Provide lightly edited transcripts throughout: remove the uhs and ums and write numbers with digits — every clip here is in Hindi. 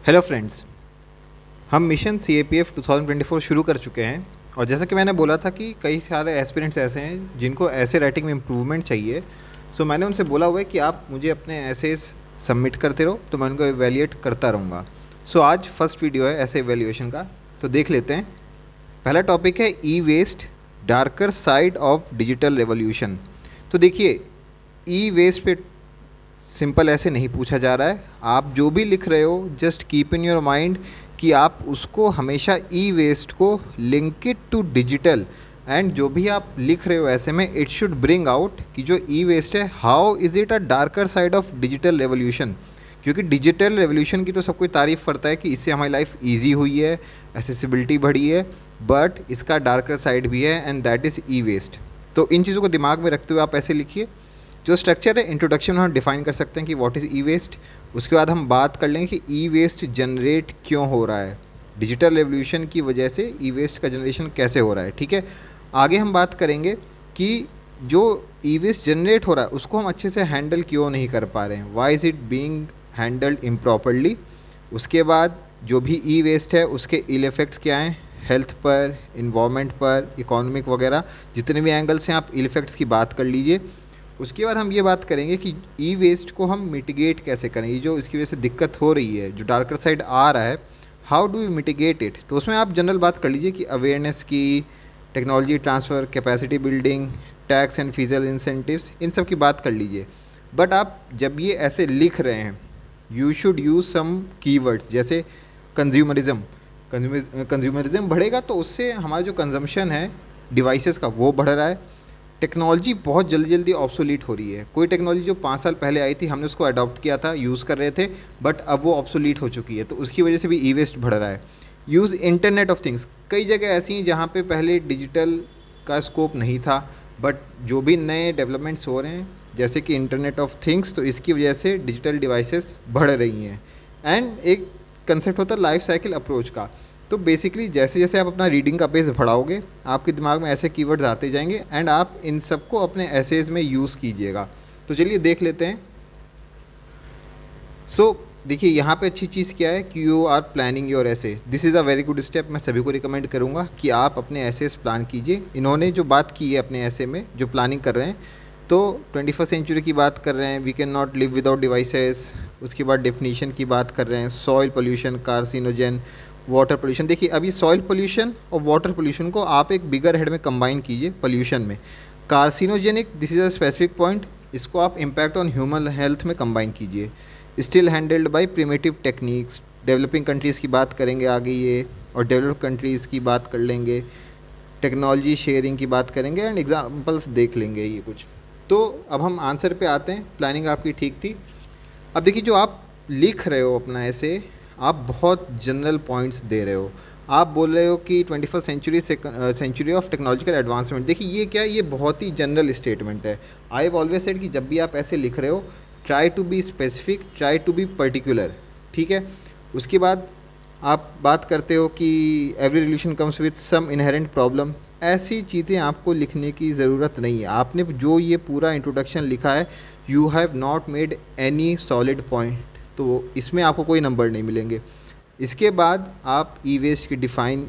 हेलो फ्रेंड्स, हम मिशन CAPF 2024 शुरू कर चुके हैं और जैसा कि मैंने बोला था कि कई सारे एस्पिरेंट्स ऐसे हैं जिनको ऐसे राइटिंग में इम्प्रूवमेंट चाहिए। सो मैंने उनसे बोला हुआ है कि आप मुझे अपने एसेस सबमिट करते रहो तो मैं उनको एवेल्यूएट करता रहूँगा। सो आज फर्स्ट वीडियो है ऐसे एवेल्यूएशन का, तो देख लेते हैं। पहला टॉपिक है E waste, darker side of digital revolution. तो देखिए, ई वेस्ट पे सिंपल ऐसे नहीं पूछा जा रहा है। आप जो भी लिख रहे हो just keep in your mind कि आप उसको हमेशा ई वेस्ट को link it to digital, and जो भी आप लिख रहे हो ऐसे में इट शुड ब्रिंग आउट कि जो ई वेस्ट है how is it a darker side of digital revolution. क्योंकि डिजिटल रेवोल्यूशन की तो सब कोई तारीफ़ करता है कि इससे हमारी लाइफ ईजी हुई है, एसेसिबिलिटी बढ़ी है, बट इसका डार्कर साइड भी है and that is e waste. तो इन चीज़ों को दिमाग में रखते हुए आप ऐसे लिखिए। जो स्ट्रक्चर है इंट्रोडक्शन में हम डिफाइन कर सकते हैं कि व्हाट इज़ ई वेस्ट। उसके बाद हम बात कर लेंगे कि ई वेस्ट जनरेट क्यों हो रहा है, डिजिटल रेवोल्यूशन की वजह से ई वेस्ट का जनरेशन कैसे हो रहा है। ठीक है, आगे हम बात करेंगे कि जो ई वेस्ट जनरेट हो रहा है उसको हम अच्छे से हैंडल क्यों नहीं कर पा रहे हैं, why is it being handled improperly. उसके बाद जो भी ई वेस्ट है उसके इल इफ़ेक्ट्स क्या हैं, हेल्थ पर, इन्वायरमेंट पर, इकोनॉमिक वगैरह जितने भी एंगल्स हैं आप इल इफ़ेक्ट्स की बात कर लीजिए। उसके बाद हम ये बात करेंगे कि ई वेस्ट को हम मिटिगेट कैसे करें, ये जो इसकी वजह से दिक्कत हो रही है, जो डार्कर साइड आ रहा है, how do we mitigate it. तो उसमें आप जनरल बात कर लीजिए कि अवेयरनेस की, technology transfer, capacity building, tax and physical incentives, इन सब की बात कर लीजिए। बट आप जब ये ऐसे लिख रहे हैं you should use some keywords जैसे कंज्यूमरिज्म। कंज्यूमरिज्म बढ़ेगा तो उससे हमारा जो कंजम्पशन है डिवाइसेस का वो बढ़ रहा है। टेक्नोलॉजी बहुत जल्दी जल्दी ऑब्सोलीट हो रही है। कोई टेक्नोलॉजी जो 5 साल पहले आई थी हमने उसको अडॉप्ट किया था, यूज़ कर रहे थे, बट अब वो ऑब्सोलीट हो चुकी है, तो उसकी वजह से भी ई वेस्ट बढ़ रहा है। यूज़ इंटरनेट ऑफ थिंग्स, कई जगह ऐसी हैं जहाँ पे पहले डिजिटल का स्कोप नहीं था, बट जो भी नए डेवलपमेंट्स हो रहे हैं जैसे कि इंटरनेट ऑफ थिंग्स, तो इसकी वजह से डिजिटल डिवाइसेस बढ़ रही हैं। एंड एक कंसेप्ट होता है लाइफ साइकिल अप्रोच का। तो बेसिकली जैसे जैसे आप अपना रीडिंग का पेस बढ़ाओगे आपके दिमाग में ऐसे कीवर्ड्स आते जाएंगे एंड आप इन सबको अपने एसेज में यूज़ कीजिएगा। तो चलिए देख लेते हैं। देखिए यहाँ पे अच्छी चीज़ क्या है कि you are planning your essay, this is a very good step. मैं सभी को रिकमेंड करूँगा कि आप अपने एसेस प्लान कीजिए। इन्होंने जो बात की है अपने एसे में, जो प्लानिंग कर रहे हैं, तो 21st सेंचुरी की बात कर रहे हैं, we can not live without devices. उसके बाद डेफिनीशन की बात कर रहे हैं, soil pollution, carcinogen, water pollution. देखिए अभी सॉइल पोल्यूशन और वाटर पोल्यूशन को आप एक बिगर हेड में कंबाइन कीजिए पोल्यूशन में। Carcinogenic, this is a specific point, इसको आप इम्पैक्ट ऑन ह्यूमन हेल्थ में कंबाइन कीजिए। Still handled by primitive techniques, developing countries की बात करेंगे आगे ये, और डेवलप्ड कंट्रीज़ की बात कर लेंगे, टेक्नोलॉजी शेयरिंग की बात करेंगे एंड एग्जाम्पल्स देख लेंगे ये कुछ। तो अब हम आंसर पे आते हैं। प्लानिंग आपकी ठीक थी। अब देखिए जो आप लिख रहे हो अपना ऐसे, आप बहुत जनरल पॉइंट्स दे रहे हो। आप बोल रहे हो कि 21st century century of technological advancement. देखिए ये क्या है, ये बहुत ही जनरल स्टेटमेंट है। आई हैव ऑलवेज सेड कि जब भी आप ऐसे लिख रहे हो try to be specific, try to be particular. ठीक है, उसके बाद आप बात करते हो कि every relation comes with some inherent problem. ऐसी चीज़ें आपको लिखने की ज़रूरत नहीं है। आपने जो ये पूरा इंट्रोडक्शन लिखा है, you have not made any solid point, तो इसमें आपको कोई नंबर नहीं मिलेंगे। इसके बाद आप ई वेस्ट की डिफ़ाइन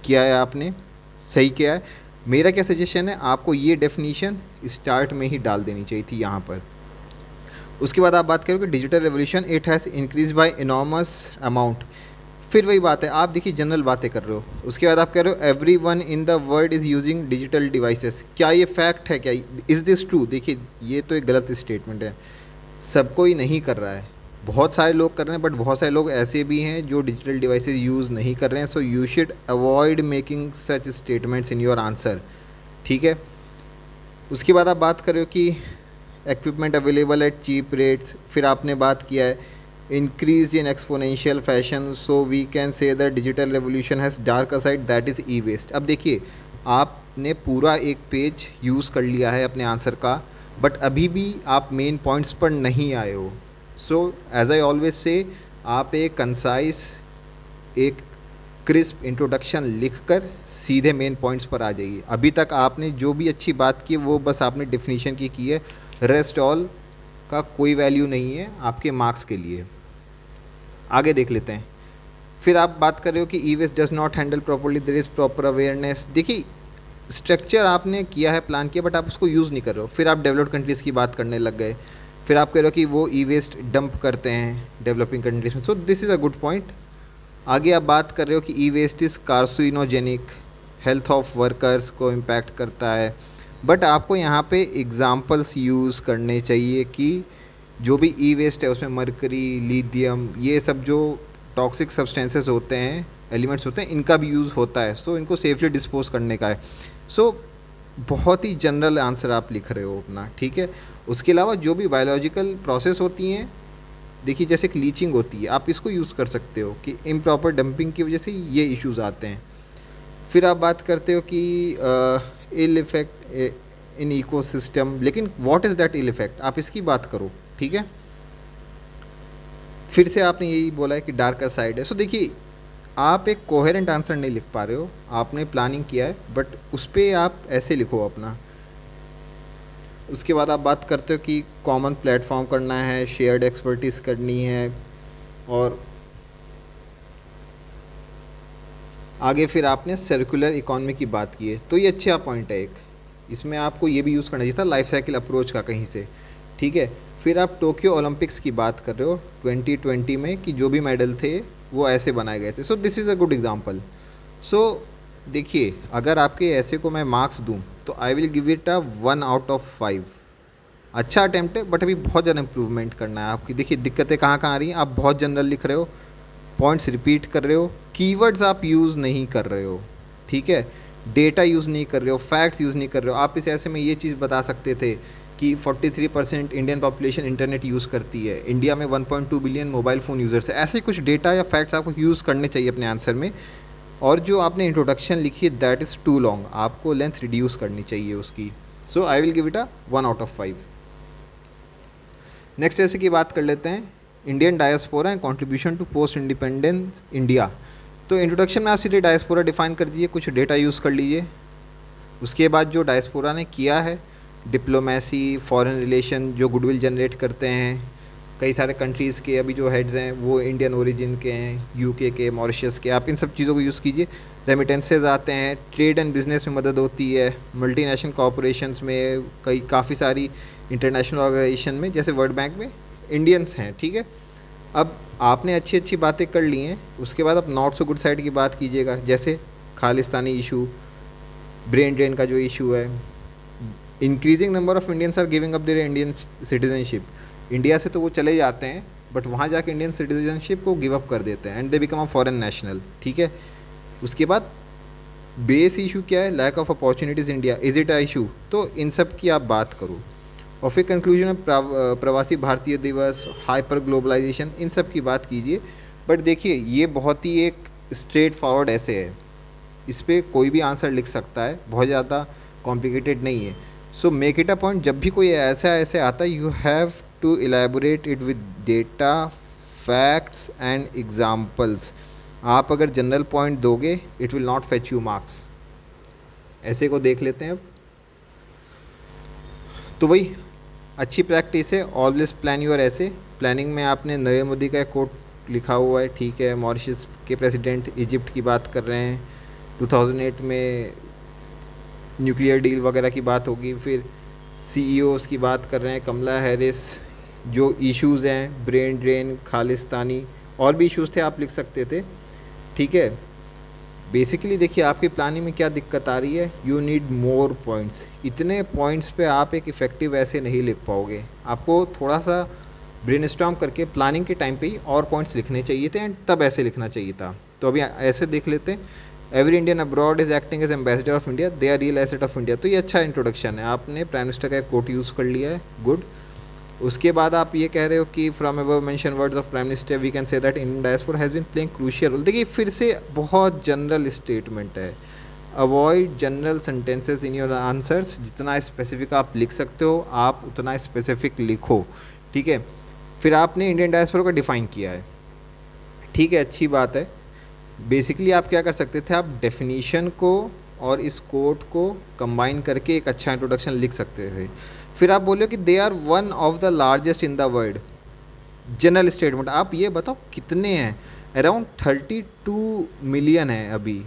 किया है आपने, सही किया है। मेरा क्या सजेशन है, आपको ये डेफिनीशन स्टार्ट में ही डाल देनी चाहिए थी यहाँ पर। उसके बाद आप बात करोगे digital revolution, it has increase by enormous amount. फिर वही बात है, आप देखिए जनरल बातें कर रहे हो। उसके बाद आप कह रहे हो every one in the world is using digital devices. क्या ये फैक्ट है, क्या इज़ दिस ट्रू? देखिए ये तो एक गलत स्टेटमेंट है, सब कोई नहीं कर रहा है। बहुत सारे लोग कर रहे हैं, बट बहुत सारे लोग ऐसे भी हैं जो डिजिटल डिवाइसेस यूज़ नहीं कर रहे हैं। So you should avoid making such statements in your answer. ठीक है, उसके बाद आप बात कर रहे हो कि equipment available at cheap rates. फिर आपने बात किया है increase in exponential fashion, so we can say the digital revolution has darker side, that is e waste. अब देखिए आपने पूरा एक पेज यूज़ कर लिया है अपने आंसर का, बट अभी भी आप मेन पॉइंट्स पर नहीं आए हो। So as I always say, आप एक कंसाइज, एक क्रिस्प इंट्रोडक्शन लिखकर सीधे मेन पॉइंट्स पर आ जाइए। अभी तक आपने जो भी अच्छी बात की वो बस आपने डेफिनेशन की है, रेस्ट ऑल का कोई वैल्यू नहीं है आपके मार्क्स के लिए। आगे देख लेते हैं। फिर आप बात कर रहे हो कि E waste does not handle properly, there is proper awareness. देखिए स्ट्रक्चर आपने किया है, प्लान किया, बट आप उसको यूज़ नहीं कर रहे हो। फिर आप डेवलप्ड कंट्रीज़ की बात करने लग गए। फिर आप कह रहे हो कि वो ई वेस्ट डंप करते हैं डेवलपिंग कंट्रीज में। So this is a good point. आगे आप बात कर रहे हो कि E waste is carcinogenic, health of workers को इम्पैक्ट करता है। बट आपको यहाँ पे एग्जांपल्स यूज़ करने चाहिए कि जो भी ई वेस्ट है उसमें मरकरी, लिथियम, ये सब जो टॉक्सिक सब्सटेंसेस होते हैं, एलिमेंट्स होते हैं, इनका भी यूज़ होता है। सो इनको सेफली डिस्पोज करने का है। सो बहुत ही जनरल आंसर आप लिख रहे हो अपना, ठीक है। उसके अलावा जो भी बायोलॉजिकल प्रोसेस होती हैं, देखिए जैसे कि लीचिंग होती है, आप इसको यूज़ कर सकते हो कि इम्प्रॉपर डंपिंग की वजह से ये इश्यूज़ आते हैं। फिर आप बात करते हो कि इल इफेक्ट इन इकोसिस्टम, लेकिन what is that ill effect, आप इसकी बात करो, ठीक है। फिर से आपने यही बोला है कि डार्कर साइड है। सो देखिए आप एक कोहेरेंट आंसर नहीं लिख पा रहे हो, आपने प्लानिंग किया है बट उस पर आप ऐसे लिखो अपना। उसके बाद आप बात करते हो कि कॉमन प्लेटफॉर्म करना है, शेयर्ड एक्सपर्टीज़ करनी है, और आगे फिर आपने सर्कुलर इकोनॉमी की बात की है। तो ये अच्छा पॉइंट है एक, इसमें आपको ये भी यूज़ करना चाहिए था लाइफ साइकिल अप्रोच का कहीं से, ठीक है। फिर आप टोक्यो ओलंपिक्स की बात कर रहे हो 2020 में कि जो भी मेडल थे वो ऐसे बनाए गए थे। So this is a good example. So देखिए अगर आपके ऐसे को मैं मार्क्स दूं तो I will give it a 1 out of 5। अच्छा अटैम्प्ट है बट अभी बहुत ज़्यादा इंप्रूवमेंट करना है आपकी। देखिए दिक्कतें कहाँ कहाँ आ रही हैं, आप बहुत जनरल लिख रहे हो, पॉइंट्स रिपीट कर रहे हो, कीवर्ड्स आप यूज़ नहीं कर रहे हो, ठीक है, डेटा यूज़ नहीं कर रहे हो, फैक्ट्स यूज़ नहीं कर रहे हो। आप इस ऐसे में ये चीज़ बता सकते थे कि 43% इंडियन पॉपुलेशन इंटरनेट यूज़ करती है, इंडिया में 1.2 बिलियन मोबाइल फ़ोन यूज़र्स है। ऐसे कुछ डेटा या फैक्ट्स आपको यूज़ करने चाहिए अपने आंसर में। और जो आपने इंट्रोडक्शन लिखी है दैट इज़ टू लॉन्ग, आपको लेंथ रिड्यूस करनी चाहिए उसकी। So I will give it a 1 out of 5। Next ऐसे की बात कर लेते हैं, Indian diaspora and contribution to post independence India. तो इंट्रोडक्शन में आप सीधे डायस्पोरा डिफाइन कर दीजिए, कुछ डेटा यूज़ कर लीजिए। उसके बाद जो डायस्पोरा ने किया है, डिप्लोमेसी, फॉरेन रिलेशन, जो गुडविल जनरेट करते हैं, कई सारे कंट्रीज़ के अभी जो हेड्स हैं वो इंडियन ओरिजिन के हैं, यूके के, मॉरिशस के, आप इन सब चीज़ों को यूज़ कीजिए। रेमिटेंसेज आते हैं, ट्रेड एंड बिजनेस में मदद होती है, मल्टीनेशनल कॉरपोरेशंस में, काफ़ी सारी इंटरनेशनल ऑर्गेनाइजेशन में जैसे वर्ल्ड बैंक में इंडियंस हैं, ठीक है। अब आपने अच्छी अच्छी बातें कर ली हैं, उसके बाद आप नॉट सो गुड साइड की बात कीजिएगा, जैसे खालिस्तानी इशू, ब्रेन ड्रेन का जो इशू है, increasing number of Indians are giving up their Indian citizenship. India से तो वो चले जाते हैं बट वहाँ जाके इंडियन सिटीजनशिप को गिव अप कर देते हैं and they become a foreign national, ठीक है। उसके बाद बेस इशू क्या है, lack of opportunities India, is it a issue, तो इन सब की आप बात करो। और फिर कंक्लूजन में प्रवासी भारतीय दिवस, हाइपर ग्लोबलाइजेशन, इन सब की बात कीजिए। बट देखिए ये बहुत ही एक स्ट्रेट फॉरवर्ड ऐसे है, इस पर कोई भी आंसर लिख सकता है, बहुत ज़्यादा कॉम्प्लिकेटेड नहीं है। So make it a point, जब भी कोई ऐसे आता है you have to elaborate it with data, facts and examples. आप अगर जनरल पॉइंट दोगे it will not fetch you marks. ऐसे को देख लेते हैं अब। तो वही अच्छी प्रैक्टिस है, ऑलवेज प्लान योर ऐसे। प्लानिंग में आपने नरेंद्र मोदी का एक कोट लिखा हुआ है, ठीक है, मॉरिशस के प्रेसिडेंट, इजिप्ट की बात कर रहे हैं, 2008 में न्यूक्लियर डील वगैरह की बात होगी। फिर सीईओज़ की बात कर रहे हैं, कमला हैरिस, जो इश्यूज़ हैं, ब्रेन ड्रेन, खालिस्तानी, और भी इश्यूज़ थे आप लिख सकते थे, ठीक है। बेसिकली देखिए आपकी प्लानिंग में क्या दिक्कत आ रही है, यू नीड मोर पॉइंट्स। इतने पॉइंट्स पे आप एक इफ़ेक्टिव ऐसे नहीं लिख पाओगे, आपको थोड़ा सा ब्रेनस्टॉर्म करके प्लानिंग के टाइम पे ही और पॉइंट्स लिखने चाहिए थे एंड तब ऐसे लिखना चाहिए था। तो अभी ऐसे देख लेते हैं, every Indian abroad is acting as ambassador of India, they are real asset of India. तो ये अच्छा इंट्रोडक्शन है, आपने प्राइम मिनिस्टर का एक कोट यूज़ कर लिया है, गुड। उसके बाद आप ये कह रहे हो कि from above mention words of prime minister we can say that Indian diaspora has been playing crucial role. देखिए फिर से बहुत जनरल स्टेटमेंट है, avoid general sentences in your answers. जितना स्पेसिफिक आप लिख सकते हो आप उतना स्पेसिफिक लिखो, ठीक है। फिर आपने इंडियन डायस्पोरा को डिफ़ाइन किया है, ठीक है, अच्छी बात है। बेसिकली आप क्या कर सकते थे, आप डेफिनीशन को और इस कोट को कंबाइन करके एक अच्छा इंट्रोडक्शन लिख सकते थे। फिर आप बोलो कि they are one of the largest in the world, general statement, आप ये बताओ कितने हैं, अराउंड 32 मिलियन है अभी,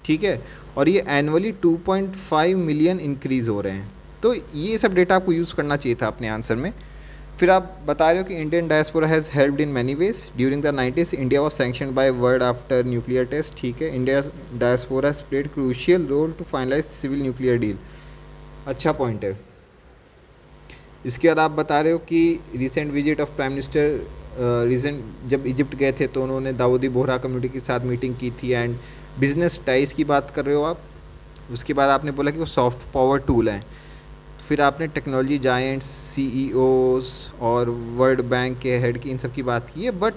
ठीक है, और ये एनुअली 2.5 मिलियन इंक्रीज़ हो रहे हैं। तो ये सब डेटा आपको यूज़ करना चाहिए था अपने आंसर में। फिर आप बता रहे हो कि Indian diaspora has helped in many ways during the 90s, India was sanctioned by world after nuclear test, ठीक है, India diaspora has played crucial role to finalise civil nuclear deal, अच्छा पॉइंट है। इसके बाद आप बता रहे हो कि recent visit of prime minister recent जब इजिप्ट गए थे तो उन्होंने दाऊदी बोहरा कम्युनिटी के साथ मीटिंग की थी, एंड बिजनेस टाइज की बात कर रहे हो आप। उसके बाद आपने बोला कि वो सॉफ्ट पावर टूल हैं। फिर आपने टेक्नोलॉजी जायंट्स, सीईओज और वर्ल्ड बैंक के हेड की इन सब की बात की है, but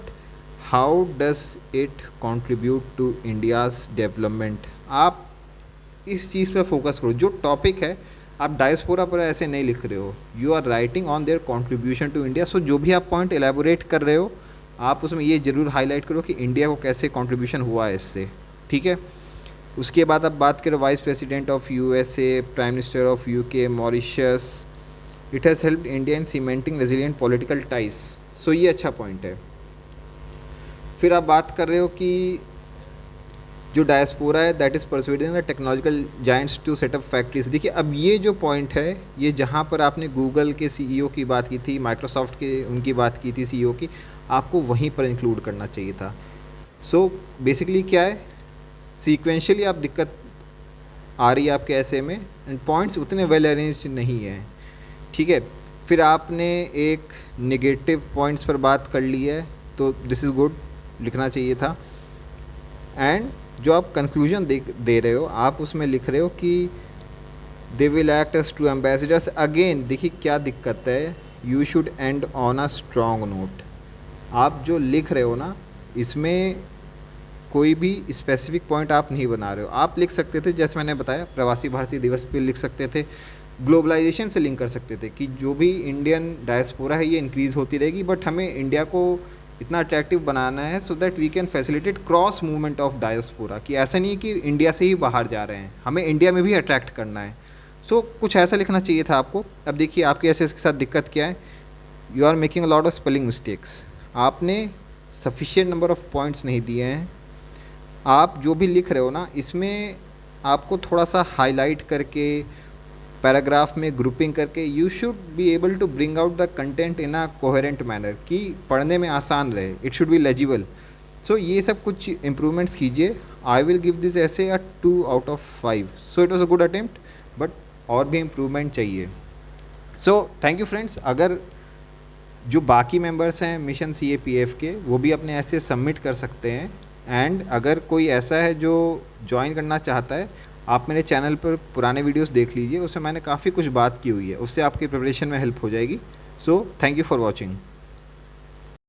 how does it contribute to India's development. आप इस चीज़ पर फोकस करो, जो टॉपिक है आप डायस्पोरा पर ऐसे नहीं लिख रहे हो, you are writing on their contribution to India. So जो भी आप पॉइंट एलेबोरेट कर रहे हो आप उसमें ये ज़रूर हाईलाइट करो कि इंडिया को कैसे कंट्रीब्यूशन हुआ है इससे, ठीक है। उसके बाद आप बात करो vice president of USA, prime minister of UK, Mauritius, it has helped India in cementing resilient political ties. So ये अच्छा पॉइंट है। फिर आप बात कर रहे हो कि जो डायस्पोरा है that is persuading the technological giants to set up factories. देखिए अब ये जो पॉइंट है, ये जहाँ पर आपने गूगल के सीईओ की बात की थी, माइक्रोसॉफ्ट के उनकी बात की थी सीईओ की, आपको वहीं पर इंक्लूड करना चाहिए था। सो बेसिकली क्या है, सीक्वेंशियली आप दिक्कत आ रही है आपके ऐसे में, एंड पॉइंट्स उतने वेल अरेंज्ड नहीं हैं, ठीक है। फिर आपने एक नेगेटिव पॉइंट्स पर बात कर ली है, तो दिस इज़ गुड, लिखना चाहिए था। एंड जो आप कंक्लूजन दे रहे हो आप उसमें लिख रहे हो कि they will act as to ambassadors. Again देखिए क्या दिक्कत है, you should end on a strong note. आप जो लिख रहे हो ना, इसमें कोई भी स्पेसिफिक पॉइंट आप नहीं बना रहे हो। आप लिख सकते थे, जैसे मैंने बताया, प्रवासी भारतीय दिवस पे लिख सकते थे, ग्लोबलाइजेशन से लिंक कर सकते थे कि जो भी इंडियन डायस्पोरा है ये इंक्रीज़ होती रहेगी, बट हमें इंडिया को इतना अट्रैक्टिव बनाना है so that we can facilitate cross movement of diaspora, कि ऐसा नहीं कि इंडिया से ही बाहर जा रहे हैं, हमें इंडिया में भी अट्रैक्ट करना है। सो कुछ ऐसा लिखना चाहिए था आपको। अब देखिए आपके ऐसे इसके साथ दिक्कत क्या है, you are making a lot of spelling mistakes. आपने सफिशिएंट नंबर ऑफ पॉइंट्स नहीं दिए हैं। आप जो भी लिख रहे हो ना, इसमें आपको थोड़ा सा हाईलाइट करके, पैराग्राफ में ग्रुपिंग करके, you should be able to bring out the content in a coherent manner, कि पढ़ने में आसान रहे, it should be legible. So ये सब कुछ इम्प्रूवमेंट्स कीजिए। आई विल गिव दिस ऐसे अ 2 out of 5। So it was a good attempt, but और भी इम्प्रूवमेंट चाहिए। So thank you friends. अगर जो बाकी मेंबर्स हैं मिशन CAPF के, वो भी अपने ऐसे सबमिट कर सकते हैं। एंड अगर कोई ऐसा है जो ज्वाइन करना चाहता है, आप मेरे चैनल पर पुराने वीडियोस देख लीजिए, उसमें मैंने काफ़ी कुछ बात की हुई है, उससे आपकी प्रिपरेशन में हेल्प हो जाएगी। So thank you for watching.